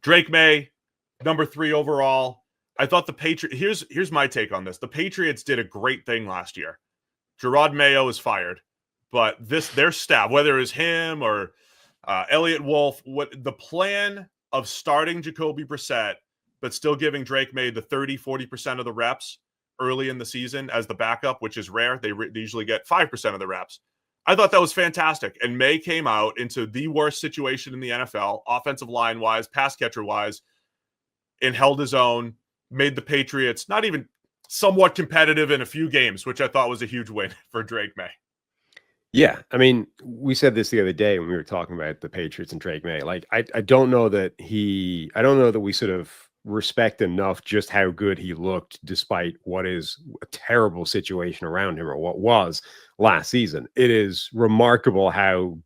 Drake Maye, number 3 overall. I thought the Patriots. Here's my take on this. The Patriots did a great thing last year. Gerard Mayo is fired, but their staff, whether it was him or Elliott Wolf, what the plan of starting Jacoby Brissett, but still giving Drake Maye the 30-40% of the reps early in the season as the backup, which is rare. They usually get 5% of the reps. I thought that was fantastic. And Maye came out into the worst situation in the NFL, offensive line-wise, pass catcher-wise, and held his own, made the Patriots not even somewhat competitive in a few games, which I thought was a huge win for Drake Maye. Yeah, I mean, we said this the other day when we were talking about the Patriots and Drake Maye. Like, I don't know that we sort of respect enough just how good he looked despite what is a terrible situation around him, or what was last season. It is remarkable how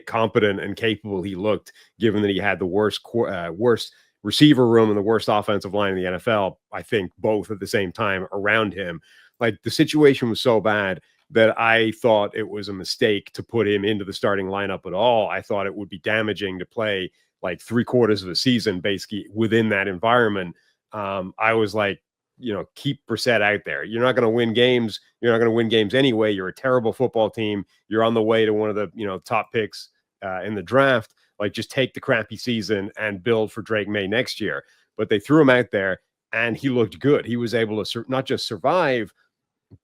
competent and capable he looked, given that he had the worst receiver room and the worst offensive line in the NFL, I think, both at the same time around him. Like, the situation was so bad that I thought it was a mistake to put him into the starting lineup at all. I thought it would be damaging to play like 3/4 of the season basically within that environment. I was like, keep Brissett out there. You're not going to win games. You're not going to win games anyway. You're a terrible football team. You're on the way to one of the top picks in the draft. Like, just take the crappy season and build for Drake Maye next year. But they threw him out there, and he looked good. He was able to not just survive,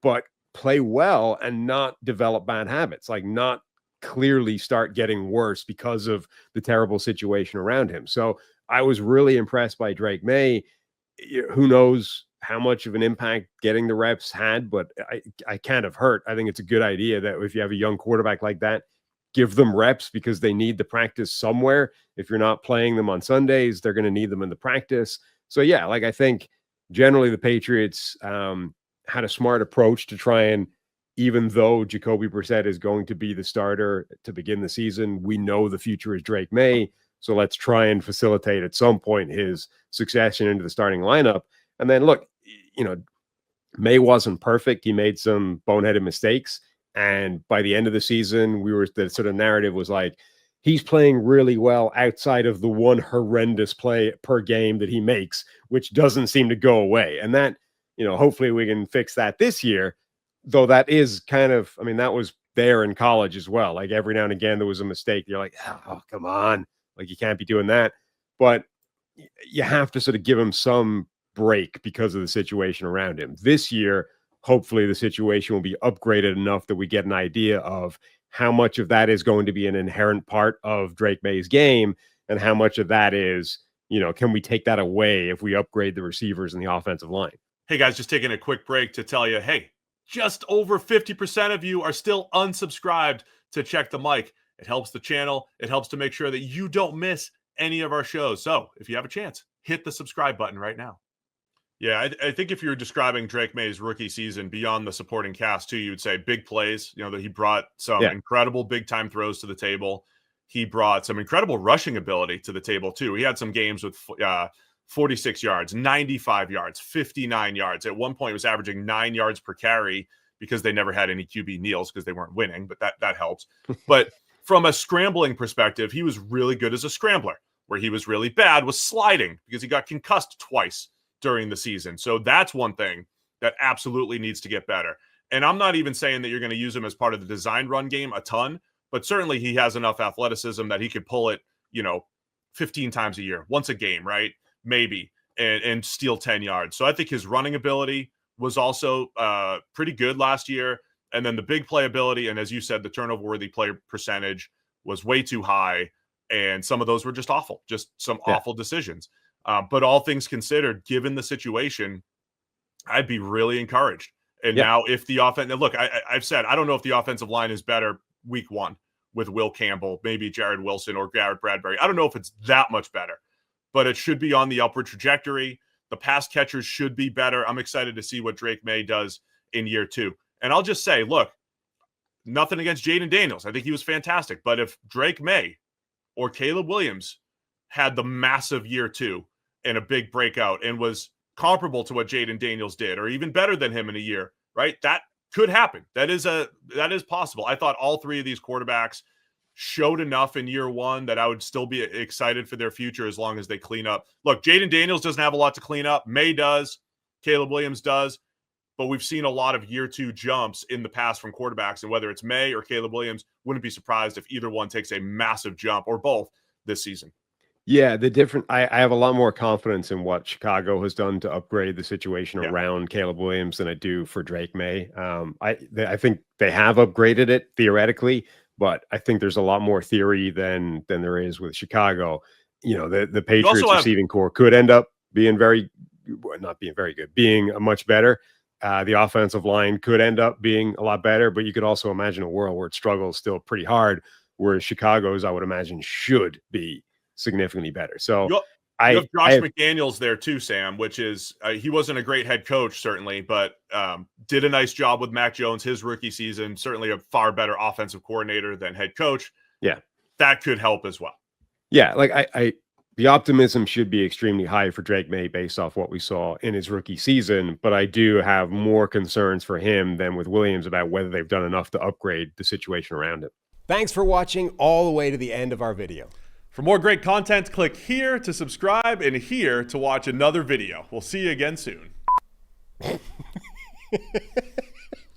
but play well and not develop bad habits, like not clearly start getting worse because of the terrible situation around him. So I was really impressed by Drake Maye. Who knows how much of an impact getting the reps had, but I can't have hurt. I think it's a good idea that if you have a young quarterback like that, give them reps, because they need the practice somewhere. If you're not playing them on Sundays, they're going to need them in the practice. So yeah, like, I think generally the Patriots had a smart approach to try and, even though Jacoby Brissett is going to be the starter to begin the season, we know the future is Drake Maye. So let's try and facilitate at some point his succession into the starting lineup. And then look, Maye wasn't perfect. He made some boneheaded mistakes. And by the end of the season, the sort of narrative was like, he's playing really well outside of the one horrendous play per game that he makes, which doesn't seem to go away. And that, hopefully we can fix that this year, though that is kind of, that was there in college as well. Like, every now and again, there was a mistake. You're like, oh, come on. Like, you can't be doing that. But you have to sort of give him some break because of the situation around him. This year, hopefully the situation will be upgraded enough that we get an idea of how much of that is going to be an inherent part of Drake Maye's game, and how much of that is, can we take that away if we upgrade the receivers and the offensive line? Hey guys, just taking a quick break to tell you, hey, just over 50% of you are still unsubscribed to Check the Mic. It helps the channel. It helps to make sure that you don't miss any of our shows. So if you have a chance, hit the subscribe button right now. Yeah, I think if you're describing Drake Maye's rookie season beyond the supporting cast too, you would say big plays, that he brought some incredible big-time throws to the table. He brought some incredible rushing ability to the table too. He had some games with 46 yards, 95 yards, 59 yards. At one point, he was averaging 9 yards per carry because they never had any QB kneels because they weren't winning, but that helps. But from a scrambling perspective, he was really good as a scrambler. Where he was really bad was sliding, because he got concussed twice during the season. So that's one thing that absolutely needs to get better. And I'm not even saying that you're going to use him as part of the design run game a ton, but certainly he has enough athleticism that he could pull it, 15 times a year, once a game, right? Maybe, and steal 10 yards. So I think his running ability was also pretty good last year. And then the big play ability, and as you said, the turnover-worthy play percentage was way too high. And some of those were just awful, just some awful decisions. But all things considered, given the situation, I'd be really encouraged. And now if the offense, look, I've said, I don't know if the offensive line is better week 1 with Will Campbell, maybe Jared Wilson or Garrett Bradbury. I don't know if it's that much better, but it should be on the upward trajectory. The pass catchers should be better. I'm excited to see what Drake Maye does in year 2. And I'll just say, look, nothing against Jayden Daniels. I think he was fantastic. But if Drake Maye or Caleb Williams had the massive year 2 and a big breakout and was comparable to what Jayden Daniels did, or even better than him in a year, right? That could happen. That is possible. I thought all 3 of these quarterbacks showed enough in year one that I would still be excited for their future as long as they clean up. Look, Jayden Daniels doesn't have a lot to clean up. Maye does. Caleb Williams does. But we've seen a lot of year two jumps in the past from quarterbacks. And whether it's Maye or Caleb Williams, wouldn't be surprised if either one takes a massive jump or both this season. Yeah, I have a lot more confidence in what Chicago has done to upgrade the situation around Caleb Williams than I do for Drake Maye. I think they have upgraded it theoretically, but I think there's a lot more theory than there is with Chicago. You know, the Patriots receiving core could end up being not being very good, being much better. The offensive line could end up being a lot better, but you could also imagine a world where it struggles still pretty hard, whereas Chicago's, I would imagine, should be significantly better. So you have Josh McDaniels there too, Sam, which is he wasn't a great head coach, certainly, but did a nice job with Mac Jones his rookie season. Certainly a far better offensive coordinator than head coach. Yeah, that could help as well. Yeah, like the optimism should be extremely high for Drake Maye based off what we saw in his rookie season, but I do have more concerns for him than with Williams about whether they've done enough to upgrade the situation around him. Thanks for watching all the way to the end of our video. For more great content, click here to subscribe and here to watch another video. We'll see you again soon.